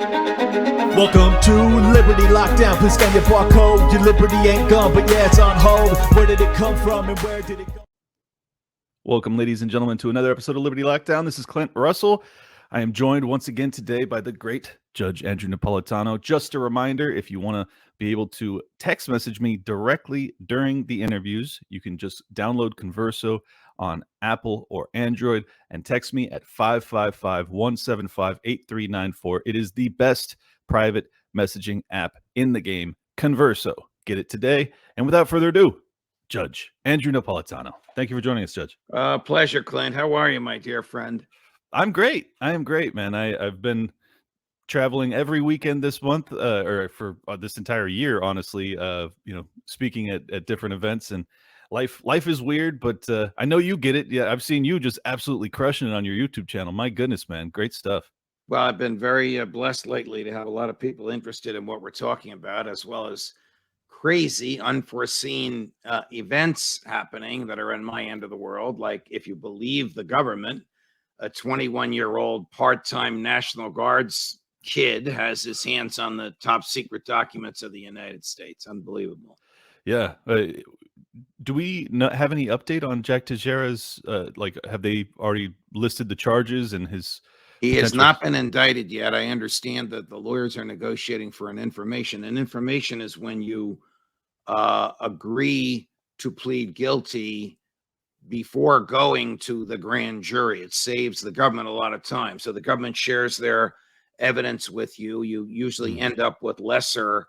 Welcome to Liberty Lockdown. Please scan your barcode. Your liberty ain't gone, but yeah, it's on hold. Where did it come from and where did it go? Welcome, ladies and gentlemen, to another episode of Liberty Lockdown. This is Clint Russell. I am joined once again today by the great Judge Andrew Napolitano. Just a reminder, if you want to be able to text message me directly during the interviews, you can just download Converso on Apple or Android and text me at 555-175-8394. It is the best private messaging app in the game, Converso. Get it today. And without further ado, Judge Andrew Napolitano. Thank you for joining us, Judge. Pleasure, Clint. How are you, my dear friend? I'm great. I am great, man. I've been traveling every weekend this month, or for this entire year, honestly. Speaking at different events, and life is weird, but I know you get it. Yeah, I've seen you just absolutely crushing it on your YouTube channel. My goodness, man, great stuff. Well, I've been very blessed lately to have a lot of people interested in what we're talking about, as well as crazy, unforeseen events happening that are in my end of the world. Like, if you believe the government, a 21-year-old part-time National Guards kid has his hands on the top secret documents of the United States. Unbelievable. Yeah. Do we not have any update on Jack Tejera's? Have they already listed the charges and his? He has not been indicted yet. I understand that the lawyers are negotiating for an information. An information is when you agree to plead guilty before going to the grand jury. It saves the government a lot of time. So the government shares their evidence with you. You usually end up with lesser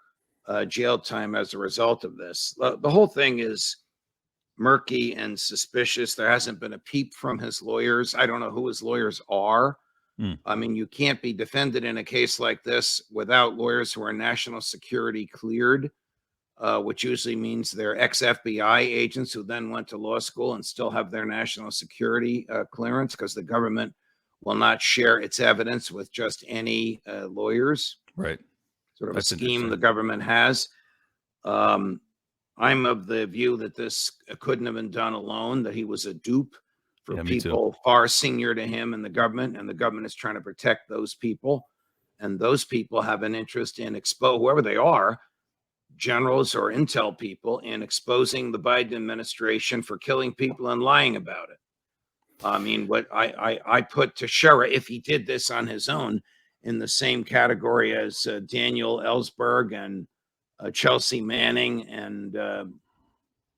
jail time as a result of this. The whole thing is murky and suspicious. There hasn't been a peep from his lawyers. I don't know who his lawyers are. I mean, you can't be defended in a case like this without lawyers who are national security cleared, which usually means they're ex-FBI agents who then went to law school and still have their national security clearance, because the government will not share its evidence with just any lawyers. Right. Sort of a scheme the government has. I'm of the view that this couldn't have been done alone, that he was a dupe for people far senior to him in the government, and the government is trying to protect those people. And those people have an interest in whoever they are, generals or intel people, in exposing the Biden administration for killing people and lying about it. I mean, what I put Tejera, if he did this on his own, in the same category as Daniel Ellsberg and Chelsea Manning and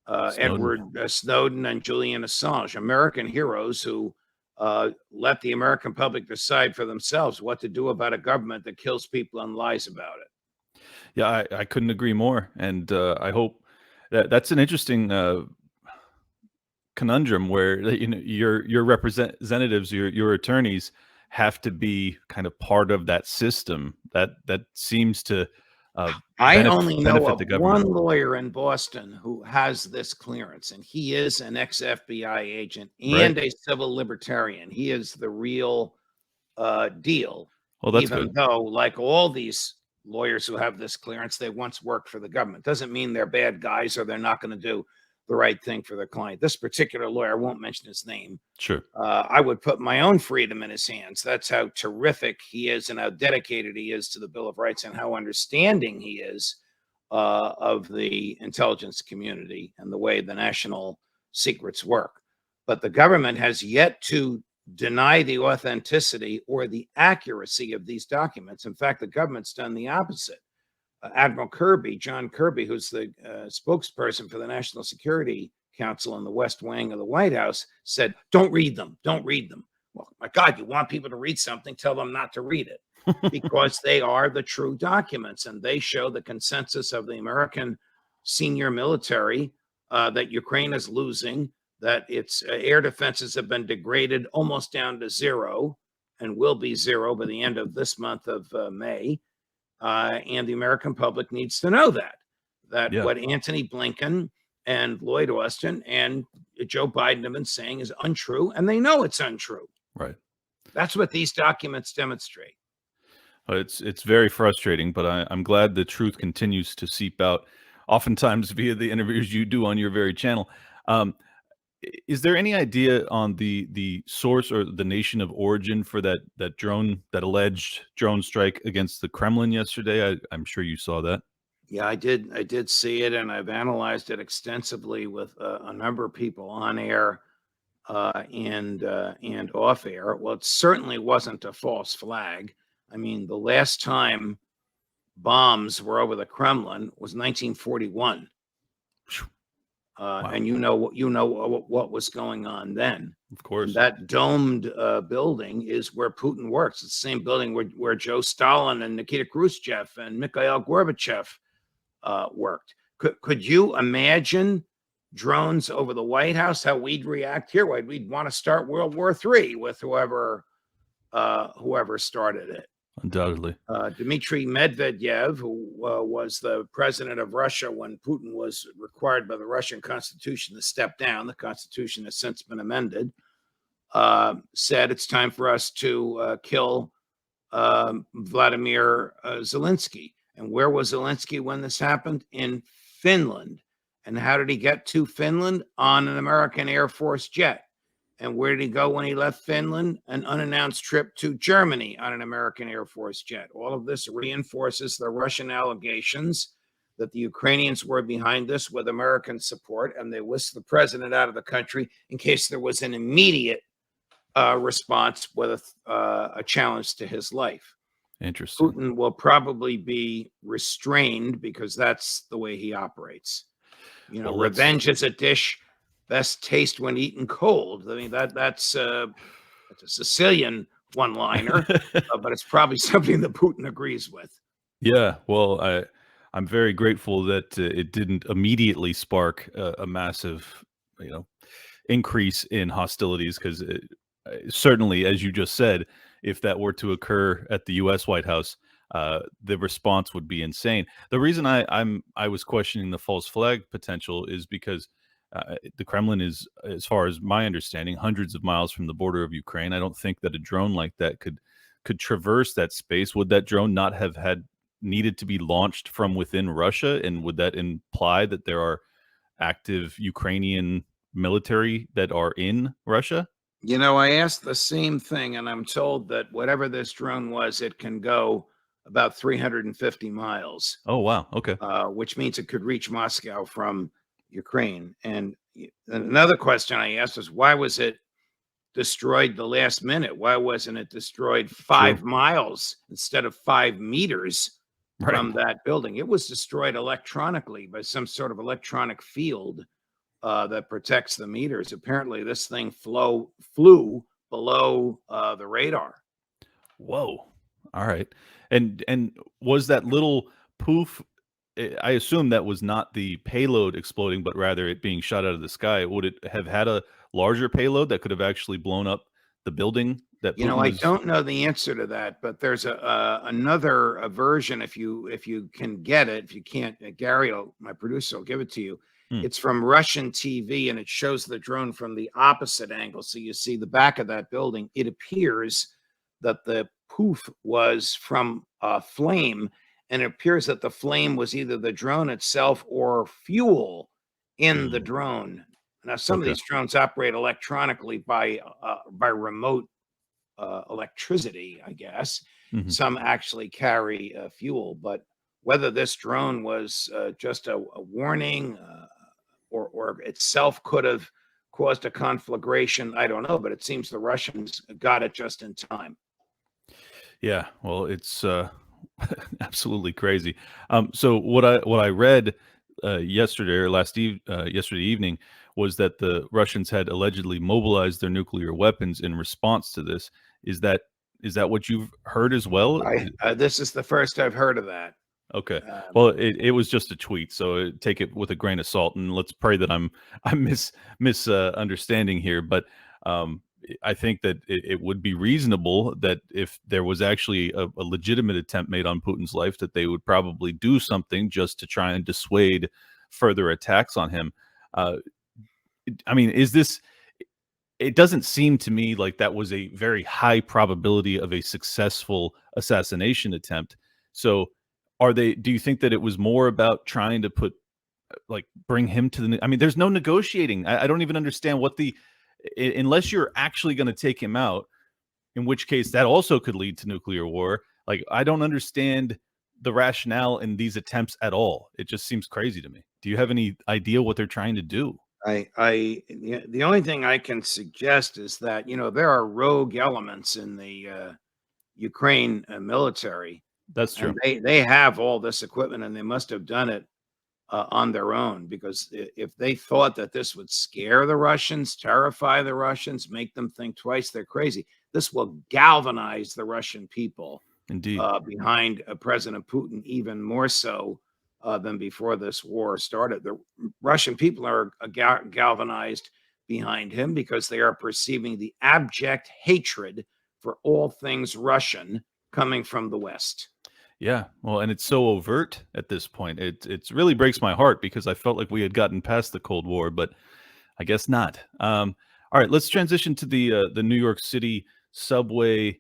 Edward Snowden and Julian Assange, American heroes who let the American public decide for themselves what to do about a government that kills people and lies about it. Yeah, I couldn't agree more. And I hope that's an interesting conundrum where, you know, your representatives, your attorneys have to be kind of part of that system that seems to I only know of one lawyer in Boston who has this clearance, and he is an ex-FBI agent and a civil libertarian. He is the real deal. Well, that's even good. Though, like all these lawyers who have this clearance, they once worked for the government. Doesn't mean they're bad guys or they're not going to do the right thing for their client. This particular lawyer, I won't mention his name. Sure. I would put my own freedom in his hands. That's how terrific he is and how dedicated he is to the Bill of Rights and how understanding he is of the intelligence community and the way the national secrets work. But the government has yet to deny the authenticity or the accuracy of these documents. In fact, the government's done the opposite. Admiral Kirby, John Kirby, who's the spokesperson for the National Security Council in the West Wing of the White House, said, don't read them. Don't read them. Well, my God, you want people to read something, tell them not to read it, because they are the true documents and they show the consensus of the American senior military that Ukraine is losing, that its air defenses have been degraded almost down to zero and will be zero by the end of this month of May. And the American public needs to know that what Antony Blinken and Lloyd Austin and Joe Biden have been saying is untrue, and they know it's untrue. Right. That's what these documents demonstrate. It's very frustrating, but I'm glad the truth continues to seep out, oftentimes via the interviews you do on your very channel. is there any idea on the source or the nation of origin for that alleged drone strike against the Kremlin yesterday? I'm sure you saw that. Yeah, I did see it, and I've analyzed it extensively with a number of people on air and off air. Well, it certainly wasn't a false flag. I mean, the last time bombs were over the Kremlin was 1941, Wow. and what was going on then. Of course. And that domed building is where Putin works. It's the same building where Joe Stalin and Nikita Khrushchev and Mikhail Gorbachev worked. Could you imagine drones over the White House? How we'd react here? We'd want to start World War III with whoever started it. Undoubtedly. Dmitry Medvedev, who was the president of Russia when Putin was required by the Russian Constitution to step down, the Constitution has since been amended, said it's time for us to kill Vladimir Zelensky. And where was Zelensky when this happened? In Finland. And how did he get to Finland? On an American Air Force jet. And where did he go when he left Finland? An unannounced trip to Germany on an American Air Force jet. All of this reinforces the Russian allegations that the Ukrainians were behind this with American support, and they whisked the president out of the country in case there was an immediate response with a challenge to his life. Interesting. Putin will probably be restrained because that's the way he operates. Well, revenge is a dish best taste when eaten cold. I mean, that's a Sicilian one-liner, but it's probably something that Putin agrees with. Yeah, well, I'm very grateful that it didn't immediately spark a massive, increase in hostilities, because certainly, as you just said, if that were to occur at the U.S. White House, the response would be insane. The reason I was questioning the false flag potential is because the Kremlin is, as far as my understanding, hundreds of miles from the border of Ukraine. I don't think that a drone like that could traverse that space. Would that drone not have needed to be launched from within Russia? And would that imply that there are active Ukrainian military that are in Russia? I asked the same thing, and I'm told that whatever this drone was, it can go about 350 miles. Oh, wow. Okay. Which means it could reach Moscow from Ukraine. And another question I asked is, why was it destroyed the last minute? Why wasn't it destroyed 5 miles instead of 5 meters from that building? It was destroyed electronically by some sort of electronic field that protects the meters. Apparently, this thing flew below the radar. Whoa! All right, and was that little poof? I assume that was not the payload exploding, but rather it being shot out of the sky. Would it have had a larger payload that could have actually blown up the building? That I don't know the answer to that, but there's another version. If you can get it, if you can't, Gary, my producer, will give it to you. It's from Russian TV, and it shows the drone from the opposite angle. So you see the back of that building. It appears that the poof was from a flame, and it appears that the flame was either the drone itself or fuel in the drone. Now, some of these drones operate electronically by remote electricity, I guess. Mm-hmm. Some actually carry fuel, but whether this drone was just a warning or itself could have caused a conflagration, I don't know, but it seems the Russians got it just in time. Yeah, well, it's absolutely crazy. So what I read yesterday or yesterday evening was that the Russians had allegedly mobilized their nuclear weapons in response to this. Is that what you've heard as well? This is the first I've heard of that. Okay. Well, it was just a tweet, so take it with a grain of salt, and let's pray that I'm misunderstanding here. But I think that it would be reasonable that if there was actually a legitimate attempt made on Putin's life, that they would probably do something just to try and dissuade further attacks on him. I mean, it doesn't seem to me like that was a very high probability of a successful assassination attempt. So do you think that it was more about trying to put like bring him to the. I mean, there's no negotiating. I don't even understand what unless you're actually going to take him out, in which case that also could lead to nuclear war. Like, I don't understand the rationale in these attempts at all. It just seems crazy to me. Do you have any idea what they're trying to do? The only thing I can suggest is that, there are rogue elements in the Ukraine military, That's true. and they have all this equipment, and they must have done it on their own, because if they thought that this would scare the Russians, terrify the Russians, make them think twice, they're crazy. This will galvanize the Russian people Indeed. behind President Putin even more so than before this war started. The Russian people are galvanized behind him because they are perceiving the abject hatred for all things Russian coming from the West. Yeah, well, and it's so overt at this point. It really breaks my heart because I felt like we had gotten past the Cold War, but I guess not. All right, let's transition to the New York City subway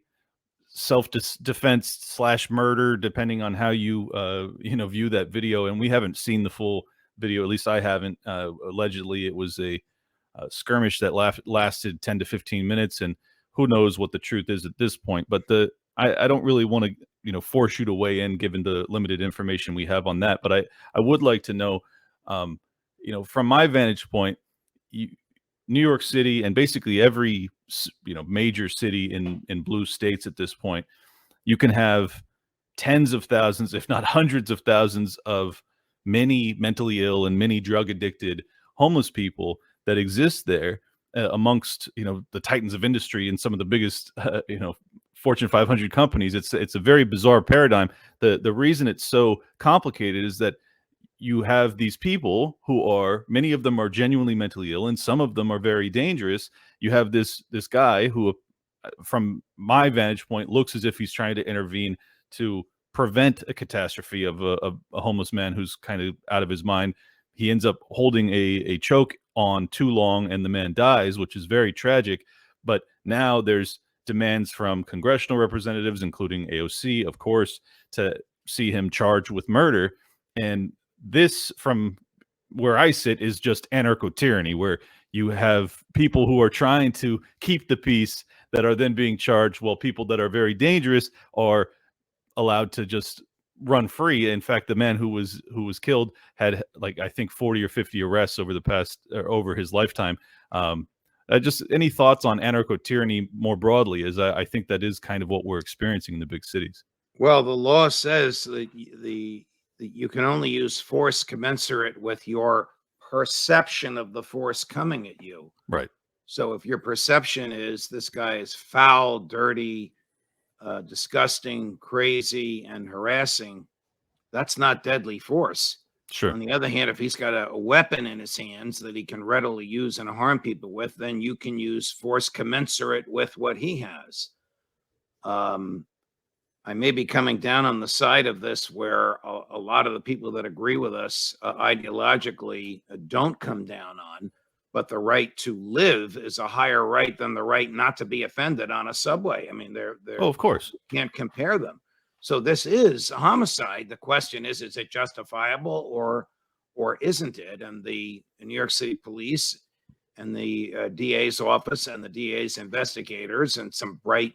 self-defense slash murder, depending on how you view that video. And we haven't seen the full video, at least I haven't. Allegedly, it was a skirmish that lasted 10 to 15 minutes, and who knows what the truth is at this point. But I don't really want to force you to weigh in given the limited information we have on that. But I would like to know, from my vantage point, New York City and basically every major city in blue states at this point, you can have tens of thousands, if not hundreds of thousands, of many mentally ill and many drug addicted homeless people that exist there amongst the titans of industry and some of the biggest Fortune 500 companies. It's a very bizarre paradigm. The reason it's so complicated is that you have these people many of them are genuinely mentally ill, and some of them are very dangerous. You have this guy who, from my vantage point, looks as if he's trying to intervene to prevent a catastrophe of a homeless man who's kind of out of his mind. He ends up holding a choke on too long, and the man dies, which is very tragic. But now there's demands from congressional representatives, including AOC, of course, to see him charged with murder. And this, from where I sit, is just anarcho-tyranny, where you have people who are trying to keep the peace that are then being charged, while people that are very dangerous are allowed to just run free. In fact, the man who was killed had, like, I think 40 or 50 arrests over his lifetime. Just any thoughts on anarcho-tyranny more broadly, as I think that is kind of what we're experiencing in the big cities. Well, the law says that you can only use force commensurate with your perception of the force coming at you. Right. So if your perception is this guy is foul, dirty, disgusting, crazy, and harassing, that's not deadly force. Sure. On the other hand, if he's got a weapon in his hands that he can readily use and harm people with, then you can use force commensurate with what he has. I may be coming down on the side of this where a lot of the people that agree with us ideologically don't come down on, but the right to live is a higher right than the right not to be offended on a subway. I mean, they're of course, can't compare them. So this is a homicide. The question is it justifiable or isn't it? And the New York City police and the DA's office and the DA's investigators and some bright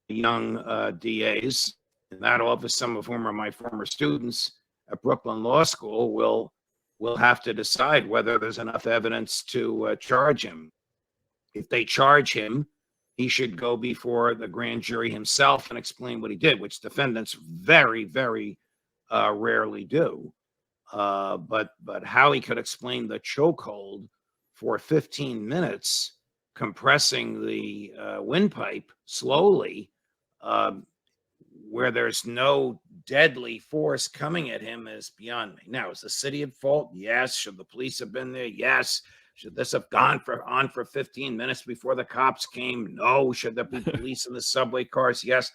young DAs in that office, some of whom are my former students at Brooklyn Law School, will have to decide whether there's enough evidence to charge him. If they charge him, he should go before the grand jury himself and explain what he did, which defendants very, very rarely do. But how he could explain the chokehold for 15 minutes, compressing the windpipe slowly, where there's no deadly force coming at him, is beyond me. Now, is the city at fault? Yes. Should the police have been there? Yes. Should this have gone on for 15 minutes before the cops came? No. Should there be police in the subway cars? Yes.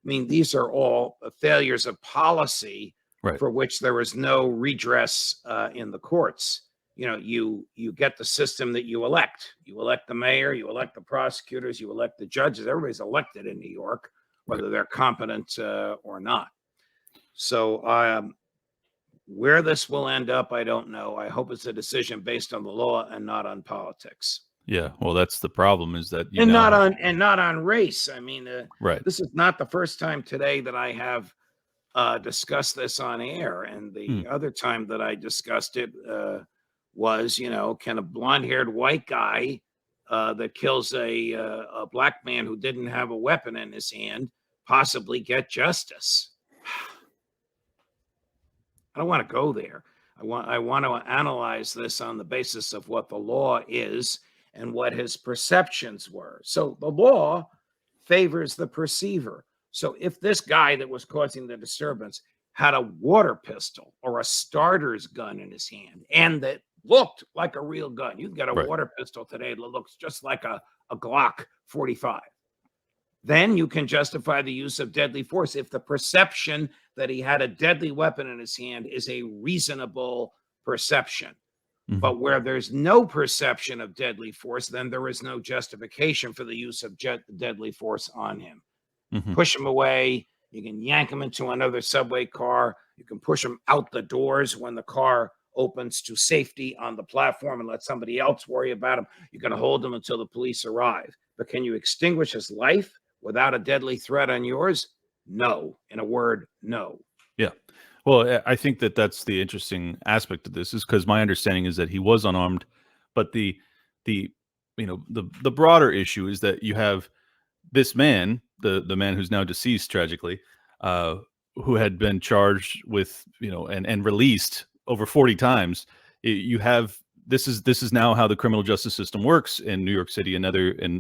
I mean, these are all failures of policy, right, for which there is no redress in the courts. You get the system that you elect. You elect the mayor, you elect the prosecutors, you elect the judges. Everybody's elected in New York, whether they're competent or not. So Where this will end up, I don't know. I hope it's a decision based on the law and not on politics. Yeah, well, that's the problem, is that And not on race. I mean, right. this is not the first time today that I have discussed this on air. And the other time that I discussed it was, can a blonde-haired white guy that kills a black man who didn't have a weapon in his hand possibly get justice? I don't want to go there. I want to analyze this on the basis of what the law is and what his perceptions were. So the law favors the perceiver. So if this guy that was causing the disturbance had a water pistol or a starter's gun in his hand and that looked like a real gun, you can get a water pistol today that looks just like a Glock 45. Then you can justify the use of deadly force if the perception that he had a deadly weapon in his hand is a reasonable perception. But where there's no perception of deadly force, then there is no justification for the use of deadly force on him. Push him away. You can yank him into another subway car. You can push him out the doors when the car opens to safety on the platform and let somebody else worry about him. You can hold him until the police arrive. But can you extinguish his life without a deadly threat on yours? No. In a word, no. Yeah. Well, I think that that's the interesting aspect of this, is because my understanding is that he was unarmed, but the broader issue is that you have this man, the man who's now deceased tragically, who had been charged with, and released over 40 times. You have this is now how the criminal justice system works in New York City and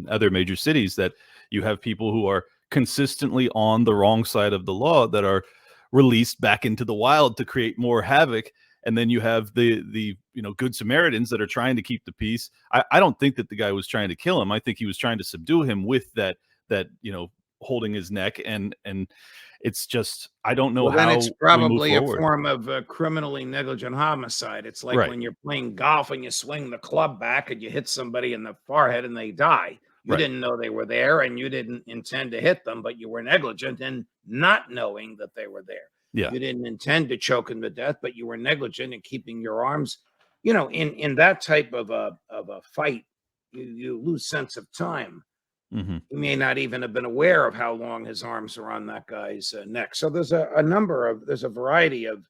other major cities, that you have people who are consistently on the wrong side of the law that are released back into the wild to create more havoc. And then you have the good Samaritans that are trying to keep the peace. I don't think that the guy was trying to kill him. I think he was trying to subdue him with that holding his neck, and it's just, I don't know how. Then it's probably a form of criminally negligent homicide. It's like when you're playing golf and you swing the club back and you hit somebody in the forehead and they die. You didn't know they were there and you didn't intend to hit them, but you were negligent in not knowing that they were there. Yeah. You didn't intend to choke them to death, but you were negligent in keeping your arms, in that type of a fight, you lose sense of time. He may not even have been aware of how long his arms are on that guy's neck. So there's a variety of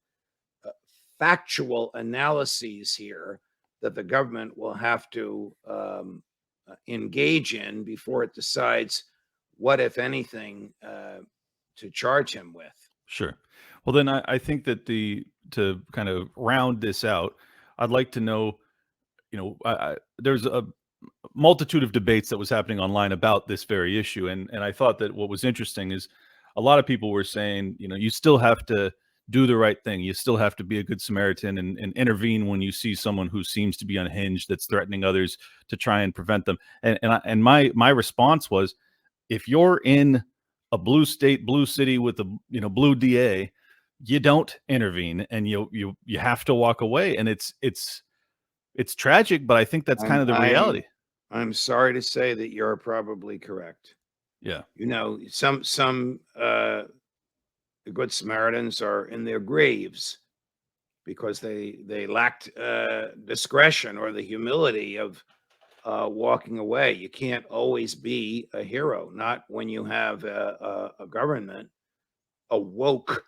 factual analyses here that the government will have to engage in before it decides what, if anything, to charge him with. Sure. Well, then I think that to kind of round this out, I'd like to know, there's a multitude of debates that was happening online about this very issue. And I thought that what was interesting is a lot of people were saying, you still have to do the right thing. You still have to be a good Samaritan and intervene when you see someone who seems to be unhinged, that's threatening others, to try and prevent them. And my response was, if you're in a blue state, blue city with a blue DA, you don't intervene, and you have to walk away. And it's tragic, but I think that's kind of the reality. I'm sorry to say that you're probably correct. Yeah. Some the good Samaritans are in their graves because they lacked discretion or the humility of walking away. You can't always be a hero, not when you have a government, a woke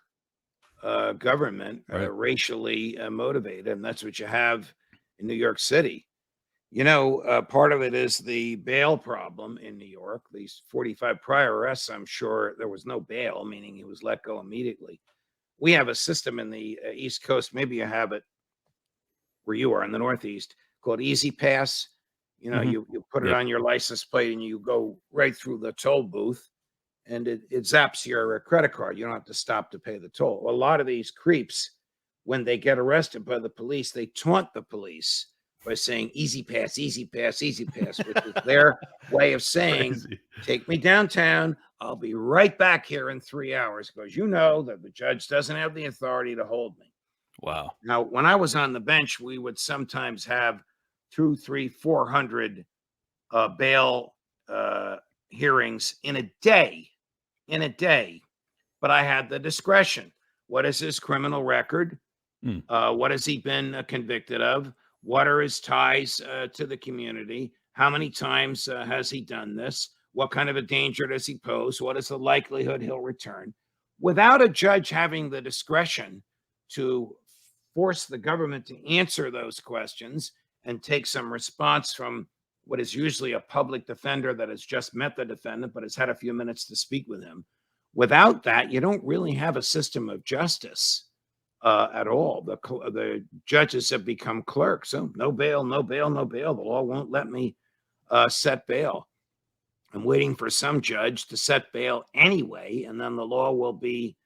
government, racially motivated, and that's what you have in New York City. Part of it is the bail problem in New York. These 45 prior arrests, I'm sure there was no bail, meaning he was let go immediately. We have a system in the East Coast, maybe you have it where you are in the Northeast, called Easy Pass. You put it on your license plate and you go right through the toll booth, and it zaps your credit card. You don't have to stop to pay the toll. Well, a lot of these creeps, when they get arrested by the police, they taunt the police by saying easy pass, easy pass, easy pass, which is their way of saying, take me downtown. I'll be right back here in 3 hours, because that the judge doesn't have the authority to hold me. Wow. Now, when I was on the bench, we would sometimes have 200, 300, 400 bail hearings in a day. But I had the discretion. What is his criminal record? What has he been convicted of? What are his ties to the community? How many times has he done this? What kind of a danger does he pose? What is the likelihood he'll return? Without a judge having the discretion to force the government to answer those questions and take some response from what is usually a public defender that has just met the defendant but has had a few minutes to speak with him. Without that, you don't really have a system of justice at all. The judges have become clerks. So no bail, no bail, no bail. The law won't let me set bail. I'm waiting for some judge to set bail anyway, and then the law will be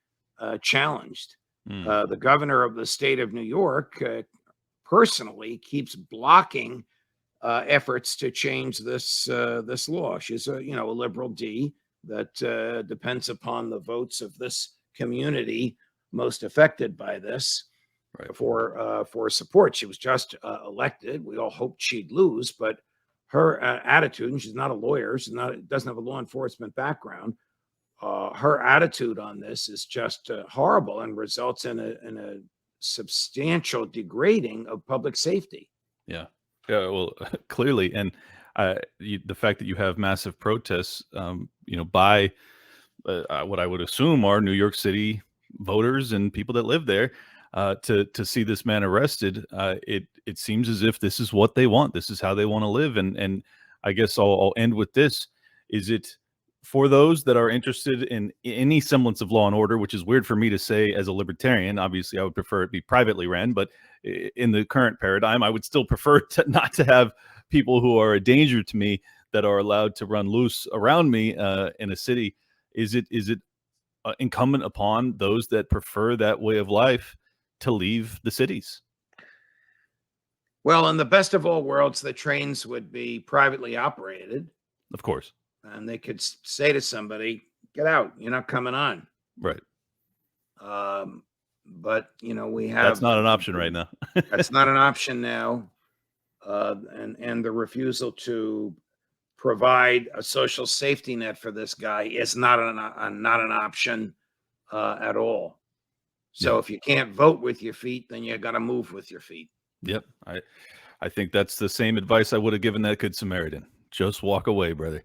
challenged. The governor of the state of New York personally keeps blocking efforts to change this law. She's a liberal D that depends upon the votes of this community most affected by this for support. She was just elected. We all hoped she'd lose, but her attitude, and she's not a lawyer, doesn't have a law enforcement background. Her attitude on this is just horrible and results in a substantial degrading of public safety. Yeah. Well, clearly, and the fact that you have massive protests, by what I would assume are New York City voters and people that live there, to see this man arrested, it seems as if this is what they want. This is how they want to live. And I guess I'll end with this. Is it for those that are interested in any semblance of law and order, which is weird for me to say as a libertarian? Obviously, I would prefer it be privately ran, but in the current paradigm, I would still prefer not to have people who are a danger to me that are allowed to run loose around me in a city. Is it incumbent upon those that prefer that way of life to leave the cities? Well, in the best of all worlds, the trains would be privately operated. Of course. And they could say to somebody, get out, you're not coming on. Right. But, we have... That's not an option right now. That's not an option now. And the refusal to provide a social safety net for this guy is not an option at all. So if you can't vote with your feet, then you got to move with your feet. Yep. I think that's the same advice I would have given that good Samaritan. Just walk away, brother.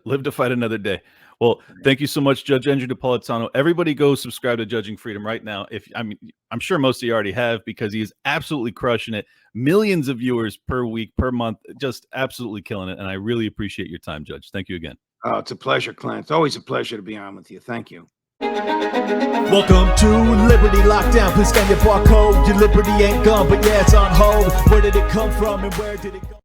Live to fight another day. Well, thank you so much, Judge Andrew Napolitano. Everybody go subscribe to Judging Freedom right now. I'm sure most of you already have, because he is absolutely crushing it. Millions of viewers per week, per month, just absolutely killing it. And I really appreciate your time, Judge. Thank you again. Oh, it's a pleasure, Clint. It's always a pleasure to be on with you. Thank you. Welcome to Liberty Lockdown. Please scan your barcode. Your liberty ain't gone, but yeah, it's on hold. Where did it come from and where did it go?